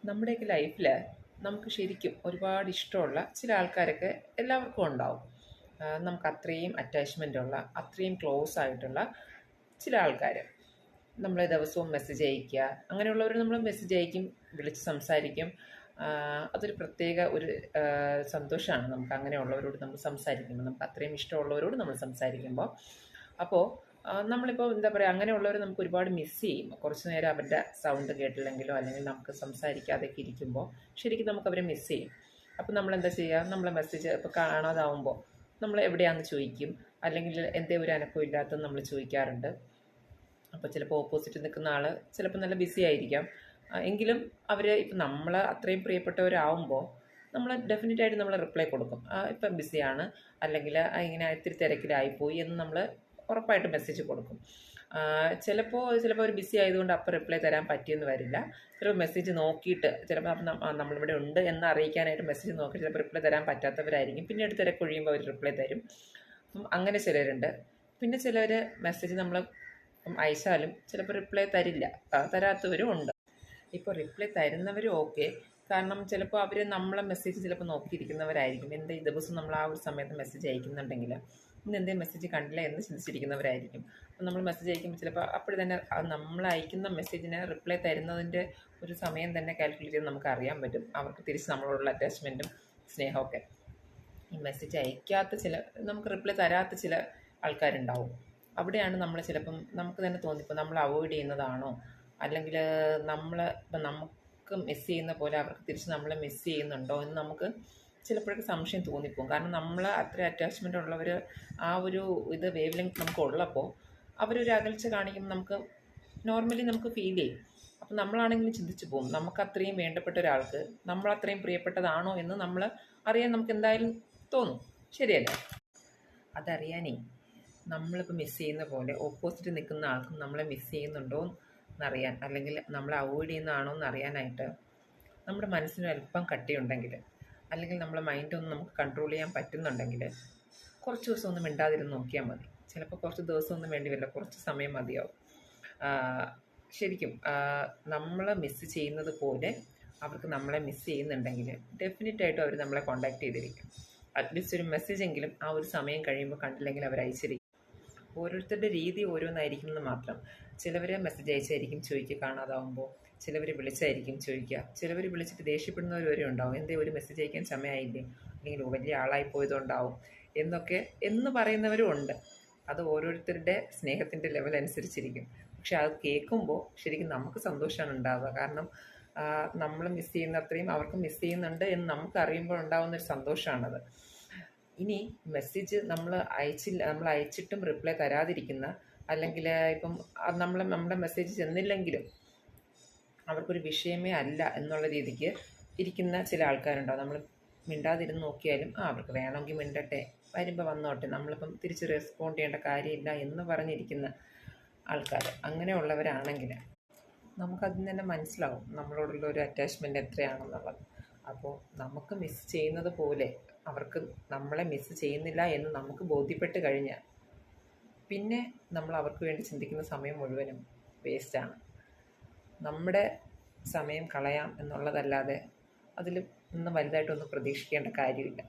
നമ്മുടെയൊക്കെ ലൈഫിൽ നമുക്ക് ശരിക്കും ഒരുപാട് ഇഷ്ടമുള്ള ചില ആൾക്കാരൊക്കെ എല്ലാവർക്കും ഉണ്ടാവും. നമുക്ക് അത്രയും അറ്റാച്ച്മെൻ്റ് ഉള്ള അത്രയും ക്ലോസ് ആയിട്ടുള്ള ചില ആൾക്കാർ നമ്മൾ ദിവസവും മെസ്സേജ് അയക്കുക, അങ്ങനെയുള്ളവർ നമ്മൾ മെസ്സേജ് അയക്കും, വിളിച്ച് സംസാരിക്കും. അതൊരു പ്രത്യേക ഒരു സന്തോഷമാണ് നമുക്ക് അങ്ങനെയുള്ളവരോട് നമ്മൾ സംസാരിക്കുമ്പോൾ, നമുക്ക് അത്രയും ഇഷ്ടമുള്ളവരോട് നമ്മൾ സംസാരിക്കുമ്പോൾ. അപ്പോൾ നമ്മളിപ്പോൾ എന്താ പറയുക, അങ്ങനെയുള്ളവർ നമുക്ക് ഒരുപാട് മിസ് ചെയ്യും. കുറച്ച് നേരം അവരുടെ സൗണ്ട് കേട്ടില്ലെങ്കിലോ അല്ലെങ്കിൽ നമുക്ക് സംസാരിക്കാതെയൊക്കെ ഇരിക്കുമ്പോൾ ശരിക്കും നമുക്കവരെ മിസ് ചെയ്യും. അപ്പോൾ നമ്മളെന്താ ചെയ്യുക, നമ്മളെ മെസ്സേജ് ഇപ്പോൾ കാണാതാവുമ്പോൾ നമ്മൾ എവിടെയാണെന്ന് ചോദിക്കും, അല്ലെങ്കിൽ എന്തേ ഒരു അനക്കവും ഇല്ലാത്തതെന്ന് നമ്മൾ ചോദിക്കാറുണ്ട്. അപ്പോൾ ചിലപ്പോൾ ഓപ്പോസിറ്റ് നിൽക്കുന്ന ആൾ ചിലപ്പോൾ നല്ല ബിസി ആയിരിക്കാം. എങ്കിലും അവർ ഇപ്പം നമ്മൾ അത്രയും പ്രിയപ്പെട്ടവരാകുമ്പോൾ നമ്മൾ ഡെഫിനറ്റായിട്ട് നമ്മൾ റിപ്ലൈ കൊടുക്കും. ഇപ്പം ബിസിയാണ്, അല്ലെങ്കിൽ ഇങ്ങനെ ഇത്തിരി തിരക്കിലായിപ്പോയി എന്ന് നമ്മൾ ഉറപ്പായിട്ട് മെസ്സേജ് കൊടുക്കും. ചിലപ്പോൾ ഒരു ബിസി ആയതുകൊണ്ട് അപ്പോൾ റിപ്ലൈ തരാൻ പറ്റിയെന്ന് വരില്ല. ചിലപ്പോൾ മെസ്സേജ് നോക്കിയിട്ട് ചിലപ്പോൾ നമ്മളിവിടെ ഉണ്ട് എന്ന് അറിയിക്കാനായിട്ട് മെസ്സേജ് നോക്കിയിട്ട് ചിലപ്പോൾ റിപ്ലൈ തരാൻ പറ്റാത്തവരായിരിക്കും. പിന്നീട് തിരക്കൊഴിയുമ്പോൾ അവർ റിപ്ലൈ തരും. അപ്പം അങ്ങനെ ചിലരുണ്ട്. പിന്നെ ചിലർ മെസ്സേജ് നമ്മൾ അയച്ചാലും ചിലപ്പോൾ റിപ്ലൈ തരില്ല, തരാത്തവരും ഉണ്ട്. ഇപ്പോൾ റിപ്ലൈ തരുന്നവരും ഓക്കെ, കാരണം ചിലപ്പോൾ അവർ നമ്മളെ മെസ്സേജ് ചിലപ്പോൾ നോക്കിയിരിക്കുന്നവരായിരിക്കും. എന്താ ഈ ദിവസം നമ്മൾ ആ ഒരു സമയത്ത് മെസ്സേജ് അയക്കുന്നുണ്ടെങ്കിൽ ഇന്ന് എന്തേ മെസ്സേജ് കണ്ടില്ല എന്ന് ചിന്തിച്ചിരിക്കുന്നവരായിരിക്കും. അപ്പം നമ്മൾ മെസ്സേജ് അയക്കുമ്പോൾ ചിലപ്പോൾ അപ്പോൾ തന്നെ നമ്മൾ അയക്കുന്ന മെസ്സേജിന് റിപ്ലൈ തരുന്നതിൻ്റെ ഒരു സമയം തന്നെ കാൽക്കുലേറ്റ് ചെയ്ത് നമുക്ക് അറിയാൻ പറ്റും അവർക്ക് തിരിച്ച് നമ്മളോടുള്ള അറ്റാച്ച്മെൻറ്റും സ്നേഹമൊക്കെ. ഈ മെസ്സേജ് അയക്കാത്ത നമുക്ക് റിപ്ലൈ തരാത്ത ചില ആൾക്കാരുണ്ടാവും. അവിടെയാണ് നമ്മൾ ചിലപ്പം നമുക്ക് തന്നെ തോന്നിപ്പോൾ നമ്മൾ അവോയ്ഡ് ചെയ്യുന്നതാണോ, അല്ലെങ്കിൽ ഇപ്പം നമുക്ക് മിസ് ചെയ്യുന്ന പോലെ അവർക്ക് തിരിച്ച് നമ്മളെ മിസ് ചെയ്യുന്നുണ്ടോ എന്ന് നമുക്ക് ചിലപ്പോഴൊക്കെ സംശയം തോന്നിപ്പോകും. കാരണം നമ്മൾ അത്ര അറ്റാച്ച്മെൻ്റ് ഉള്ളവർ ആ ഒരു വേവ് ലെങ്ത് നമുക്ക് ഉള്ളപ്പോൾ അവരൊരു അകൽച്ച കാണിക്കുമ്പോൾ നമുക്ക് നോർമലി നമുക്ക് ഫീൽ ചെയ്യും. അപ്പം നമ്മളാണെങ്കിലും ചിന്തിച്ചു പോകും, നമുക്ക് അത്രയും വേണ്ടപ്പെട്ട ഒരാൾക്ക് നമ്മളത്രയും പ്രിയപ്പെട്ടതാണോ എന്ന് നമ്മൾ അറിയാൻ നമുക്ക് എന്തായാലും തോന്നും, ശരിയല്ലേ? അതറിയാനേ നമ്മളിപ്പോൾ മിസ് ചെയ്യുന്ന പോലെ ഓപ്പോസിറ്റ് നിൽക്കുന്ന ആൾക്കും നമ്മളെ മിസ് ചെയ്യുന്നുണ്ടോ എന്നറിയാൻ, അല്ലെങ്കിൽ നമ്മളെ അവോയ്ഡ് ചെയ്യുന്നതാണോ എന്നറിയാനായിട്ട് നമ്മുടെ മനസ്സിന് അല്പം കട്ടിയുണ്ടെങ്കിൽ, അല്ലെങ്കിൽ നമ്മളെ മൈൻഡൊന്നും നമുക്ക് കൺട്രോൾ ചെയ്യാൻ പറ്റുന്നുണ്ടെങ്കിൽ കുറച്ച് ദിവസം ഒന്ന് മിണ്ടാതിരുന്ന് നോക്കിയാൽ മതി. ചിലപ്പോൾ കുറച്ച് ദിവസമൊന്നും വേണ്ടി വരില്ല, കുറച്ച് സമയം മതിയാവും. ശരിക്കും നമ്മളെ മിസ് ചെയ്യുന്നത് പോലെ അവർക്ക് നമ്മളെ മിസ് ചെയ്യുന്നുണ്ടെങ്കിൽ ഡെഫിനറ്റായിട്ടും അവർ നമ്മളെ കോൺടാക്റ്റ് ചെയ്തിരിക്കും. അറ്റ്ലീസ്റ്റ് ഒരു മെസ്സേജെങ്കിലും ആ ഒരു സമയം കഴിയുമ്പോൾ കണ്ടില്ലെങ്കിൽ അവർ അയച്ചിരിക്കും. ഓരോരുത്തരുടെ രീതി ഓരോന്നായിരിക്കുമെന്ന് മാത്രം. ചിലവർ മെസ്സേജ് അയച്ചായിരിക്കും ചോദിക്കുക കാണാതാവുമ്പോൾ, ചിലവർ വിളിച്ചായിരിക്കും ചോദിക്കുക, ചിലവർ വിളിച്ചിട്ട് ദേഷ്യപ്പെടുന്നവർ വരെ ഉണ്ടാവും. എന്തേ ഒരു മെസ്സേജ് അയക്കാൻ സമയമായില്ലേ, അല്ലെങ്കിൽ വലിയ ആളായി പോയതുകൊണ്ടാവും എന്ന് പറയുന്നവരും ഉണ്ട്. അത് ഓരോരുത്തരുടെ സ്നേഹത്തിൻ്റെ ലെവൽ അനുസരിച്ചിരിക്കും. പക്ഷെ അത് കേൾക്കുമ്പോൾ ശരിക്കും നമുക്ക് സന്തോഷമാണ് ഉണ്ടാവുക. കാരണം നമ്മൾ മിസ് ചെയ്യുന്ന അത്രയും അവർക്ക് മിസ് ചെയ്യുന്നുണ്ട് എന്ന് നമുക്ക് അറിയുമ്പോൾ ഉണ്ടാകുന്നൊരു സന്തോഷമാണത്. ഇനി മെസ്സേജ് നമ്മൾ അയച്ചിട്ടും റിപ്ലൈ തരാതിരിക്കുന്ന, അല്ലെങ്കിൽ ഇപ്പം നമ്മുടെ മെസ്സേജ് ചെന്നില്ലെങ്കിലും അവർക്കൊരു വിഷയമേ അല്ല എന്നുള്ള രീതിക്ക് ഇരിക്കുന്ന ചില ആൾക്കാരുണ്ടാവും. നമ്മൾ മിണ്ടാതിരുന്ന് നോക്കിയാലും അവർക്ക് വേണമെങ്കിൽ മിണ്ടട്ടെ, വരുമ്പോൾ വന്നോട്ടെ, നമ്മളിപ്പം തിരിച്ച് റെസ്പോണ്ട് ചെയ്യേണ്ട കാര്യമില്ല എന്ന് പറഞ്ഞിരിക്കുന്ന ആൾക്കാർ. അങ്ങനെയുള്ളവരാണെങ്കിൽ നമുക്കതിൽ തന്നെ മനസ്സിലാവും നമ്മളോടുള്ള ഒരു അറ്റാച്ച്മെൻറ്റ് എത്രയാണെന്നുള്ളത്. അപ്പോൾ നമുക്ക് മിസ് ചെയ്യുന്നത് പോലെ അവർക്ക് നമ്മളെ മിസ് ചെയ്യുന്നില്ല എന്ന് നമുക്ക് ബോധ്യപ്പെട്ട് കഴിഞ്ഞാൽ പിന്നെ നമ്മൾ അവർക്ക് വേണ്ടി ചിന്തിക്കുന്ന സമയം മുഴുവനും വേസ്റ്റാണ്. നമ്മുടെ സമയം കളയാം എന്നുള്ളതല്ലാതെ അതിൽ ഒന്നും വലുതായിട്ടൊന്നും പ്രതീക്ഷിക്കേണ്ട കാര്യമില്ല.